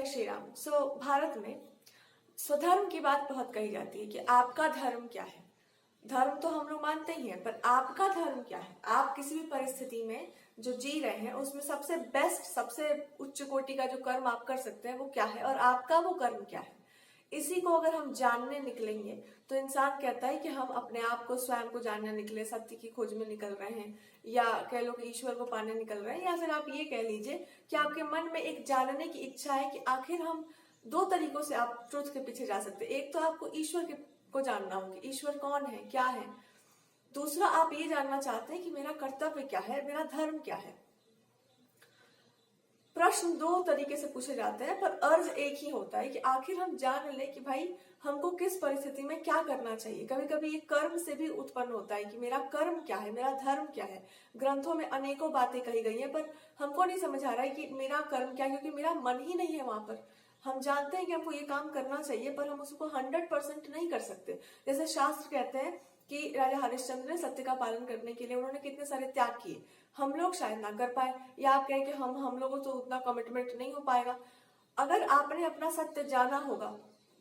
जय श्री राम। भारत में स्वधर्म की बात बहुत कही जाती है कि आपका धर्म क्या है। धर्म तो हम लोग मानते ही हैं, पर आपका धर्म क्या है। आप किसी भी परिस्थिति में जो जी रहे हैं उसमें सबसे बेस्ट, सबसे उच्च कोटि का जो कर्म आप कर सकते हैं वो क्या है, और आपका वो कर्म क्या है। इसी को अगर हम जानने निकलेंगे तो इंसान कहता है कि हम अपने आप को, स्वयं को जानने निकले, सत्य की खोज में निकल रहे हैं, या कह लो कि ईश्वर को पाने निकल रहे हैं, या फिर आप ये कह लीजिए कि आपके मन में एक जानने की इच्छा है कि आखिर हम दो तरीकों से आप ट्रुथ के पीछे जा सकते हैं। एक तो आपको ईश्वर को जानना हो कि ईश्वर कौन है, क्या है। दूसरा, आप ये जानना चाहते हैं कि मेरा कर्तव्य क्या है, मेरा धर्म क्या है। प्रश्न दो तरीके से पूछे जाते हैं, पर अर्ज एक ही होता है कि आखिर हम जान ले कि भाई हमको किस परिस्थिति में क्या करना चाहिए। कभी कभी ये कर्म से भी उत्पन्न होता है कि मेरा कर्म क्या है, मेरा धर्म क्या है। ग्रंथों में अनेकों बातें कही गई हैं, पर हमको नहीं समझ आ रहा है कि मेरा कर्म क्या है, क्योंकि मेरा मन ही नहीं है वहां पर। हम जानते हैं कि हमको ये काम करना चाहिए, पर हम उसको 100% नहीं कर सकते। जैसे शास्त्र कहते हैं कि राजा हरिश्चंद्र ने सत्य का पालन करने के लिए उन्होंने कितने सारे त्याग किए, हम लोग शायद ना कर पाए, या आप कहें कि हम लोगों तो उतना कमिटमेंट नहीं हो पाएगा। अगर आपने अपना सत्य जाना होगा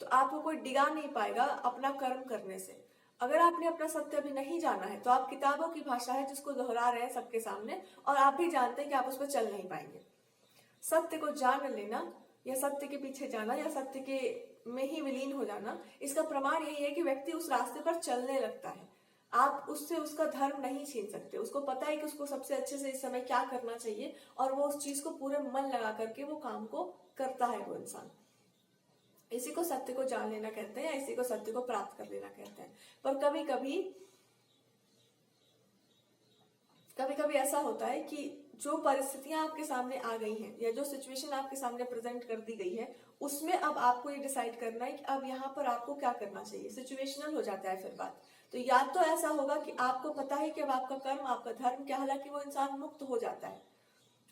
तो आपको कोई डिगा नहीं पाएगा अपना कर्म करने से। अगर आपने अपना सत्य अभी नहीं जाना है तो आप किताबों की भाषा है जिसको दोहरा रहे हैं सबके सामने, और आप भी जानते हैं कि आप उस पर चल नहीं पाएंगे। सत्य को जान लेना, या सत्य के पीछे जाना, या सत्य के में ही विलीन हो जाना, इसका प्रमाण यही है कि व्यक्ति उस रास्ते पर चलने लगता है। आप उससे उसका धर्म नहीं छीन सकते। उसको पता है कि उसको सबसे अच्छे से इस समय क्या करना चाहिए, और वो उस चीज को पूरे मन लगा करके वो काम को करता है वो इंसान। इसी को सत्य को जान लेना कहते हैं, या इसी को सत्य को प्राप्त कर लेना कहते हैं। पर कभी कभी ऐसा होता है कि जो परिस्थितियां आपके सामने आ गई हैं, या जो सिचुएशन आपके सामने प्रेजेंट कर दी गई है, उसमें अब आपको ये डिसाइड करना है कि अब यहाँ पर आपको क्या करना चाहिए। सिचुएशनल हो जाता है फिर बात। तो या तो ऐसा होगा कि आपको पता है कि अब आपका कर्म, आपका धर्म क्या, हालांकि वो इंसान मुक्त हो जाता है,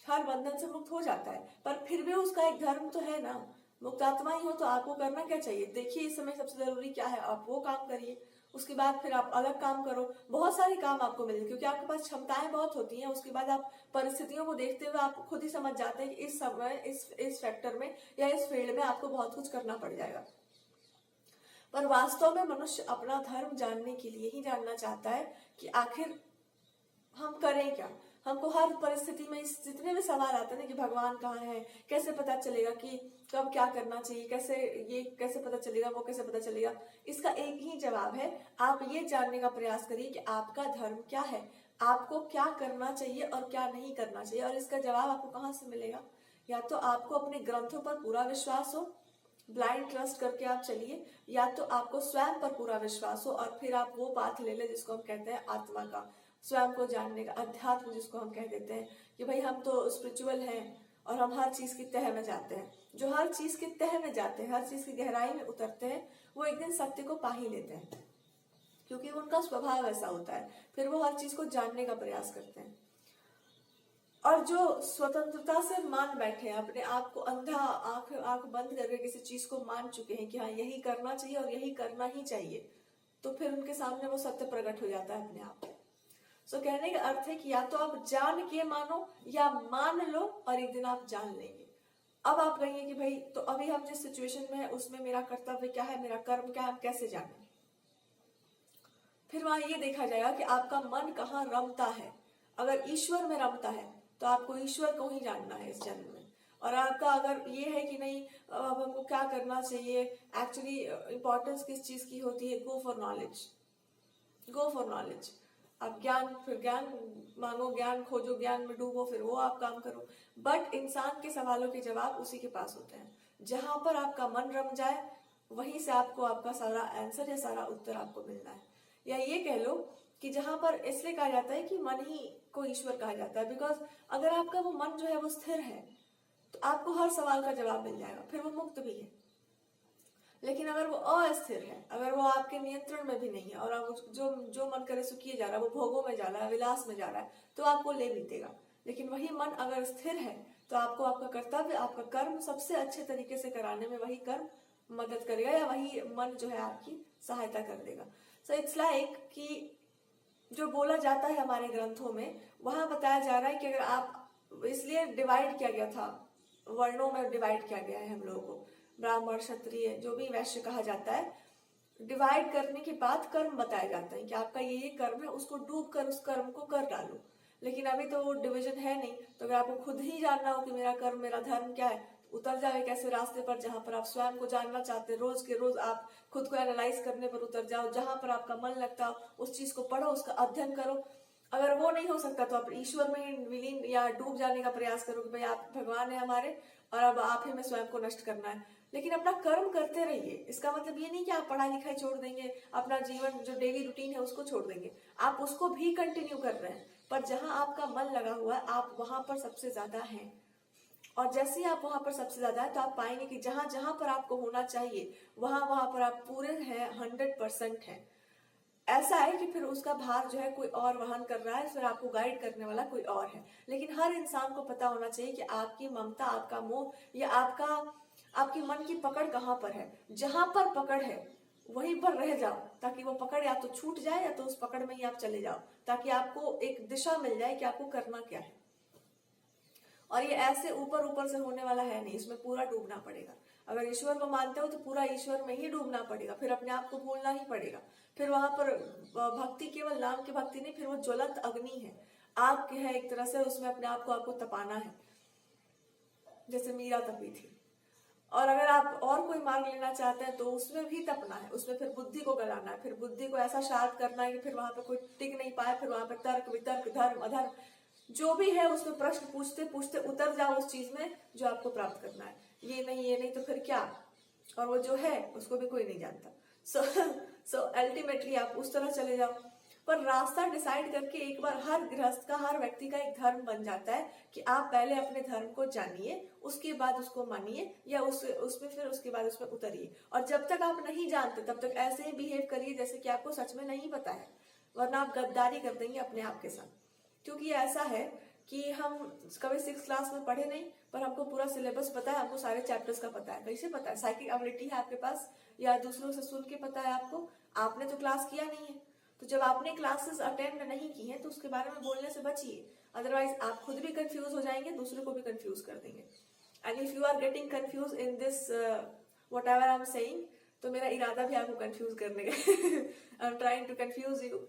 हर बंधन से मुक्त हो जाता है, पर फिर भी उसका एक धर्म तो है ना। मुक्तात्मा ही हो तो आपको करना क्या चाहिए। देखिए इस समय सबसे जरूरी क्या है, आप वो काम करिए। उसके बाद फिर आप अलग काम करो, बहुत सारे काम आपको मिले, क्योंकि आपके पास क्षमताएं बहुत होती हैं। उसके बाद आप परिस्थितियों को देखते हुए आप खुद ही समझ जाते हैं कि इस समय इस फैक्टर में या इस फील्ड में आपको बहुत कुछ करना पड़ जाएगा। पर वास्तव में मनुष्य अपना धर्म जानने के लिए ही जानना चाहता है कि आखिर हम करें क्या। हमको हर परिस्थिति में इस जितने भी सवाल आते हैं कि भगवान कहाँ है, कैसे पता चलेगा कि कब क्या करना चाहिए, कैसे पता चलेगा, वो कैसे पता चलेगा। इसका एक ही जवाब है, आप ये जानने का प्रयास करिए कि आपका धर्म क्या है, आपको क्या करना चाहिए और क्या नहीं करना चाहिए। और इसका जवाब आपको कहाँ से मिलेगा। या तो आपको अपने ग्रंथों पर पूरा विश्वास हो, ब्लाइंड ट्रस्ट करके आप चलिए, या तो आपको स्वयं पर पूरा विश्वास हो और फिर आप वो पाथ ले ले जिसको हम कहते हैं आत्मा का, स्वयं को जानने का, अध्यात्म जिसको हम कह देते हैं कि भाई हम तो स्पिरिचुअल हैं और हम हर चीज की तह में जाते हैं। जो हर चीज की तह में जाते हैं, हर चीज की गहराई में उतरते हैं, वो एक दिन सत्य को पा ही लेते हैं, क्योंकि उनका स्वभाव ऐसा होता है। फिर वो हर चीज को जानने का प्रयास करते हैं। और जो स्वतंत्रता से मान बैठे हैं, अपने आप को अंधा आंख बंद करके किसी चीज को मान चुके हैं कि हाँ यही करना चाहिए और यही करना ही चाहिए, तो फिर उनके सामने वो सत्य प्रकट हो जाता है अपने आप। कहने का अर्थ है कि या तो आप जान के मानो या मान लो और एक दिन आप जान लेंगे। अब आप कहेंगे कि भाई तो अभी हम जिस सिचुएशन में है उसमें मेरा कर्तव्य क्या है, मेरा कर्म क्या है, हम कैसे जाने। फिर वहां ये देखा जाएगा कि आपका मन कहाँ रमता है। अगर ईश्वर में रमता है तो आपको ईश्वर को ही जानना है इस जन्म में। और आपका अगर ये है कि नहीं अब हमको क्या करना चाहिए, एक्चुअली इंपॉर्टेंस किस चीज की होती है, go for knowledge, go for knowledge. आप फिर ज्ञान मांगो, ज्ञान खोजो, ज्ञान में डूबो, फिर वो आप काम करो। बट इंसान के सवालों के जवाब उसी के पास होते हैं। जहां पर आपका मन रम जाए वहीं से आपको आपका सारा आंसर या सारा उत्तर आपको मिलना है। या ये कह लो कि जहां पर इसलिए कहा जाता है कि मन ही को ईश्वर कहा जाता है, बिकॉज अगर आपका वो मन जो है वो स्थिर है तो आपको हर सवाल का जवाब मिल जाएगा, फिर वो मुक्त भी है। लेकिन अगर वो अस्थिर है, अगर वो आपके नियंत्रण में भी नहीं है और आप जो मन करे सो किए जा रहा है, वो भोगों में जा रहा है, विलास में जा रहा है, तो आपको ले बीतेगा। लेकिन वही मन अगर स्थिर है तो आपको आपका कर्तव्य, आपका कर्म सबसे अच्छे तरीके से कराने में वही कर्म मदद करेगा, या वही मन जो है आपकी सहायता कर देगा। सो इट्स लाइक कि जो बोला जाता है हमारे ग्रंथों में, वहां बताया जा रहा है कि अगर आप, इसलिए डिवाइड किया गया था वर्णों में डिवाइड किया गया है हम लोगों को, ब्राह्मण क्षत्रिय जो भी वैश्य कहा जाता है। डिवाइड करने के बाद कर्म बताया जाता है कि आपका ये कर्म है, उसको डूब कर उस कर्म को कर डालो। लेकिन अभी तो वो डिवीजन है नहीं, तो अगर आपको खुद ही जानना हो कि मेरा कर्म मेरा धर्म क्या है, तो उतर जाओ एक ऐसे रास्ते पर जहां पर आप स्वयं को जानना चाहते हैं। रोज के रोज आप खुद को एनालाइज करने पर उतर जाओ, जहां पर आपका मन लगता हो उस चीज को पढ़ो, उसका अध्ययन करो। अगर वो नहीं हो सकता तो आप ईश्वर में ही विलीन या डूब जाने का प्रयास करो कि भाई आप भगवान है हमारे और अब आप ही में स्वयं को नष्ट करना है। लेकिन अपना कर्म करते रहिए। इसका मतलब ये नहीं कि आप पढ़ाई लिखाई छोड़ देंगे, अपना जीवन जो डेली रूटीन है उसको छोड़ देंगे, आप उसको भी कंटिन्यू कर रहे हैं, पर जहां आपका मन लगा हुआ है आप वहां पर सबसे ज्यादा हैं। और जैसे ही आप वहां पर सबसे ज्यादा है तो आप पाएंगे कि जहां जहां पर आपको होना चाहिए वहां वहां पर आप पूरे हैं, 100% है। ऐसा है कि फिर उसका भार जो है कोई और वहन कर रहा है, फिर आपको गाइड करने वाला कोई और है। लेकिन हर इंसान को पता होना चाहिए कि आपकी ममता, आपका मोह या आपकी मन की पकड़ कहाँ पर है। जहां पर पकड़ है वहीं पर रह जाओ, ताकि वो पकड़ या तो छूट जाए या तो उस पकड़ में ही आप चले जाओ, ताकि आपको एक दिशा मिल जाए कि आपको करना क्या है। और ये ऐसे ऊपर ऊपर से होने वाला है नहीं, इसमें पूरा डूबना पड़ेगा। अगर ईश्वर को मानते हो तो पूरा ईश्वर में ही डूबना पड़ेगा, फिर अपने आप को भूलना ही पड़ेगा। फिर वहां पर भक्ति केवल नाम की भक्ति नहीं, फिर वो ज्वलंत अग्नि है, आग की है एक तरह से, उसमें अपने आप को आपको तपाना है, जैसे मीरा तपी थी। और अगर आप और कोई मार्ग लेना चाहते हैं तो उसमें भी तपना है, उसमें फिर बुद्धि को गलाना है, फिर बुद्धि को ऐसा शार्प करना है कि फिर वहां पर कोई टिक नहीं पाए, फिर वहां पर तर्क वितर्क धर्म अधर्म जो भी है उसमें प्रश्न पूछते पूछते उतर जाओ उस चीज में जो आपको प्राप्त करना है। ये नहीं तो फिर क्या, और वो जो है उसको भी कोई नहीं जानता। सो अल्टीमेटली आप उस तरह चले जाओ। पर रास्ता डिसाइड करके एक बार हर गृहस्थ का, हर व्यक्ति का एक धर्म बन जाता है कि आप पहले अपने धर्म को जानिए, उसके बाद उसको मानिए, या उसमें फिर उसके बाद उसमें उतरिए। और जब तक आप नहीं जानते तब तक ऐसे ही बिहेव करिए जैसे कि आपको सच में नहीं पता है, वरना आप गद्दारी कर देंगे अपने आप के साथ। क्योंकि ऐसा है कि हम कभी 6th क्लास में पढ़े नहीं, पर हमको पूरा सिलेबस पता है, हमको सारे चैप्टर्स का पता है। कैसे पता है? साइकिक एबिलिटी है आपके पास, या दूसरों से सुन के पता है आपको? आपने तो क्लास किया नहीं है। तो जब आपने क्लासेस अटेंड नहीं की है तो उसके बारे में बोलने से बचिए, अदरवाइज आप खुद भी कंफ्यूज हो जाएंगे, दूसरों को भी कंफ्यूज कर देंगे। And if you are getting confuse in this whatever I am saying, तो मेरा इरादा भी आपको कंफ्यूज करने का I am trying to confuse you.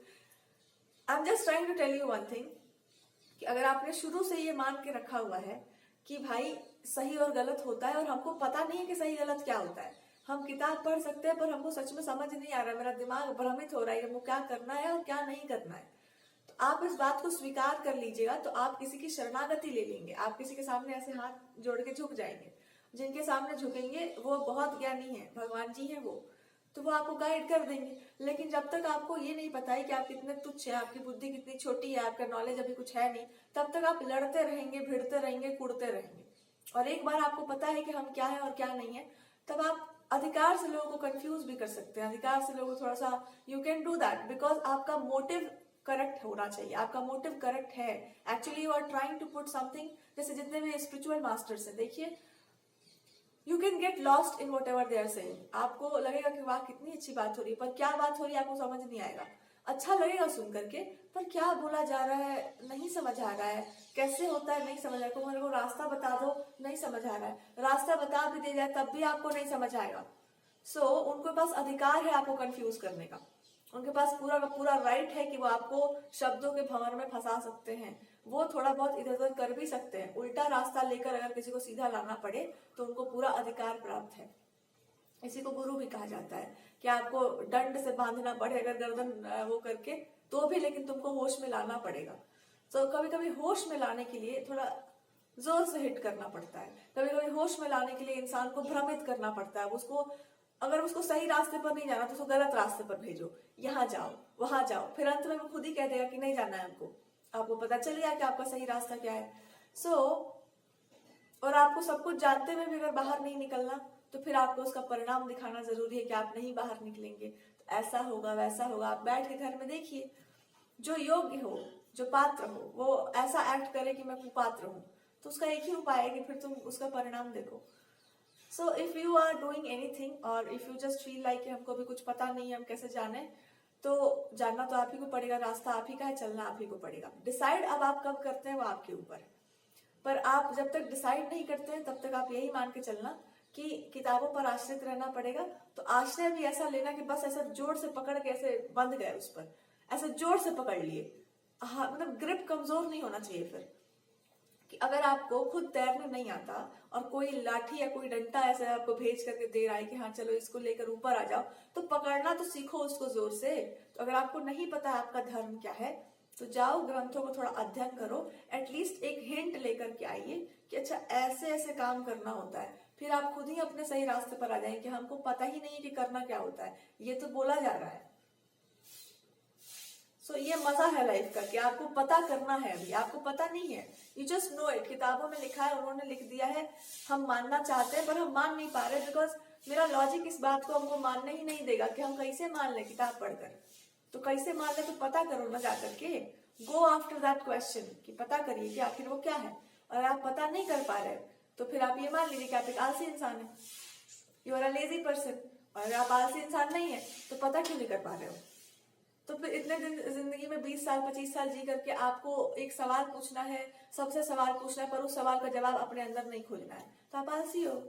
I am just trying to tell you one thing, कि अगर आपने शुरू से ये मान के रखा हुआ है कि भाई सही और गलत होता है, और हमको पता नहीं है कि सही गलत क्या होता है, हम किताब पढ़ सकते हैं पर हमको सच में समझ नहीं आ रहा, मेरा दिमाग भ्रमित हो रहा है कि हमको क्या करना है और क्या नहीं करना है, तो आप इस बात को स्वीकार कर लीजिएगा। तो आप किसी की शरणागति ले लेंगे, आप किसी के सामने ऐसे हाथ जोड़ के झुक जाएंगे। जिनके सामने झुकेंगे वो बहुत ज्ञानी है, भगवान जी है वो, तो वो आपको गाइड कर देंगे। लेकिन जब तक आपको ये नहीं पता है कि आप कितने तुच्छ हैं, आपकी बुद्धि कितनी छोटी है, आपका नॉलेज अभी कुछ है नहीं, तब तक आप लड़ते रहेंगे, भिड़ते रहेंगे, कुड़ते रहेंगे। और एक बार आपको पता है कि हम क्या है और क्या नहीं है, तब आप अधिकार से लोगों को कंफ्यूज भी कर सकते हैं, अधिकार से लोगों को थोड़ा सा you can do that, because आपका मोटिव करेक्ट होना चाहिए, आपका मोटिव करेक्ट है। Actually you are trying to put something, जैसे जितने भी स्पिरिचुअल मास्टर्स हैं, देखिए you can get lost in whatever they are saying. आपको लगेगा कि वाह कितनी अच्छी बात हो रही है, पर क्या बात हो रही है आपको समझ नहीं आएगा। अच्छा लगेगा सुन करके, पर क्या बोला जा रहा है नहीं समझ आ रहा है, कैसे होता है नहीं समझ आ रहा है, मेरे को रास्ता बता दो नहीं समझ आ रहा है, रास्ता बता भी दे जाए तब भी आपको नहीं समझ आएगा। सो उनके पास अधिकार है आपको कंफ्यूज करने का, उनके पास पूरा का पूरा राइट है कि वो आपको शब्दों के भंवर में फंसा सकते हैं, वो थोड़ा बहुत इधर उधर कर भी सकते हैं। उल्टा रास्ता लेकर अगर किसी को सीधा लाना पड़े तो उनको पूरा अधिकार प्राप्त है। इसी को गुरु भी कहा जाता है कि आपको दंड से बांधना पड़े अगर गर्दन वो करके, तो भी लेकिन तुमको होश में लाना पड़ेगा। तो कभी कभी होश में लाने के लिए थोड़ा जोर से हिट करना पड़ता है, कभी कभी होश में लाने के लिए इंसान को भ्रमित करना पड़ता है। उसको अगर उसको सही रास्ते पर नहीं जाना तो उसको गलत रास्ते पर भेजो, यहाँ जाओ वहां जाओ, फिर अंत में वो खुद ही कह देगा कि नहीं जाना है हमको, आपको पता चल गया कि आपका सही रास्ता क्या है। और आपको सब कुछ जानते हुए भी अगर बाहर नहीं निकलना, तो फिर आपको उसका परिणाम दिखाना जरूरी है कि आप नहीं बाहर निकलेंगे तो ऐसा होगा वैसा होगा। आप बैठ के घर में देखिए, जो योग्य हो, जो पात्र हो, वो ऐसा एक्ट करे कि मैं कुपात्र हूं, तो उसका एक ही उपाय है कि फिर तुम उसका परिणाम देखो। So if you are doing anything और if you just feel like हमको भी कुछ पता नहीं है हम कैसे जाने, तो जानना तो आप ही को पड़ेगा, रास्ता आप ही का है, चलना आप ही को पड़ेगा। डिसाइड अब आप कब करते हैं वो आपके ऊपर है। पर आप जब तक डिसाइड नहीं करते हैं तब तक आप यही मान के चलना कि किताबों पर आश्रित रहना पड़ेगा। तो आश्रय भी ऐसा लेना कि बस ऐसा जोर से पकड़ के ऐसे बंध गए उस पर, ऐसे जोर से पकड़ लिए। हाँ, मतलब ग्रिप कमजोर नहीं होना चाहिए फिर। कि अगर आपको खुद तैरना नहीं आता और कोई लाठी या कोई डंडा ऐसे आपको भेज करके दे रहा है कि हाँ चलो इसको लेकर ऊपर आ जाओ, तो पकड़ना तो सीखो उसको जोर से। तो अगर आपको नहीं पता आपका धर्म क्या है तो जाओ ग्रंथों को थोड़ा अध्ययन करो, एटलीस्ट एक हिंट लेकर के आइए कि अच्छा ऐसे ऐसे काम करना होता है। फिर आप खुद ही अपने सही रास्ते पर आ जाएंगे कि हमको पता ही नहीं है कि करना क्या होता है, ये तो बोला जा रहा है। सो ये मजा है लाइफ का कि आपको पता करना है, अभी आपको पता नहीं है, यू जस्ट नो इट। किताबों में लिखा है, उन्होंने लिख दिया है, हम मानना चाहते हैं पर हम मान नहीं पा रहे बिकॉज मेरा लॉजिक इस बात को हमको मानने ही नहीं देगा कि हम कैसे मान लें किताब पढ़कर। तो कैसे मान ले, तो पता करो ना जाकर के, गो आफ्टर दैट क्वेश्चन कि पता करिए कि आखिर वो क्या है। और आप पता नहीं कर पा रहे तो फिर आप ये मान लीजिए कि आप एक आलसी इंसान है, you are a lazy person. और अगर आप आलसी इंसान नहीं है तो पता क्यों नहीं कर पा रहे हो? तो फिर इतने दिन जिंदगी में 20 साल 25 साल जी करके आपको एक सवाल पूछना है, सबसे सवाल पूछना है, पर उस सवाल का जवाब अपने अंदर नहीं खोजना है, तो आप आलसी हो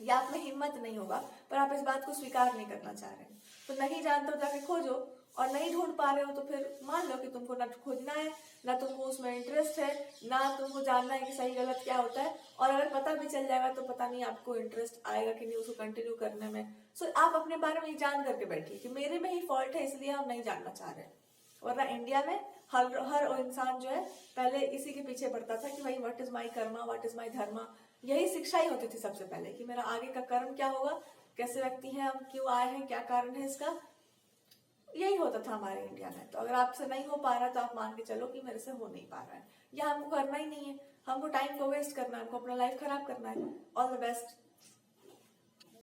या आप में हिम्मत नहीं होगा। पर आप इस बात को स्वीकार नहीं करना चाह रहे हैं। तो नहीं जानते हो जाके खोजो, और नहीं ढूंढ पा रहे हो तो फिर मान लो कि तुमको ना खोजना है, ना तुमको उसमें इंटरेस्ट है, ना तुमको जानना है कि सही गलत क्या होता है। और अगर पता भी चल जाएगा तो पता नहीं आपको इंटरेस्ट आएगा कि नहीं उसको कंटिन्यू करने में। सो आप अपने बारे में ही जान करके बैठिए कि मेरे में ही फॉल्ट है इसलिए हम नहीं जानना चाह रहे। वरना इंडिया में हर इंसान जो है पहले इसी के पीछे पड़ता था कि भाई what is my karma, what is my dharma. यही शिक्षा ही होती थी सबसे पहले कि मेरा आगे का कर्म क्या होगा, कैसे व्यक्ति हैं हम, क्यों आए हैं, क्या कारण है इसका। यही होता था हमारे इंडिया में। तो अगर आपसे नहीं हो पा रहा तो आप मान के चलो कि मेरे से हो नहीं पा रहा है, या हमको करना ही नहीं है, हमको टाइम को वेस्ट करना है, हमको अपना लाइफ खराब करना है। All the best.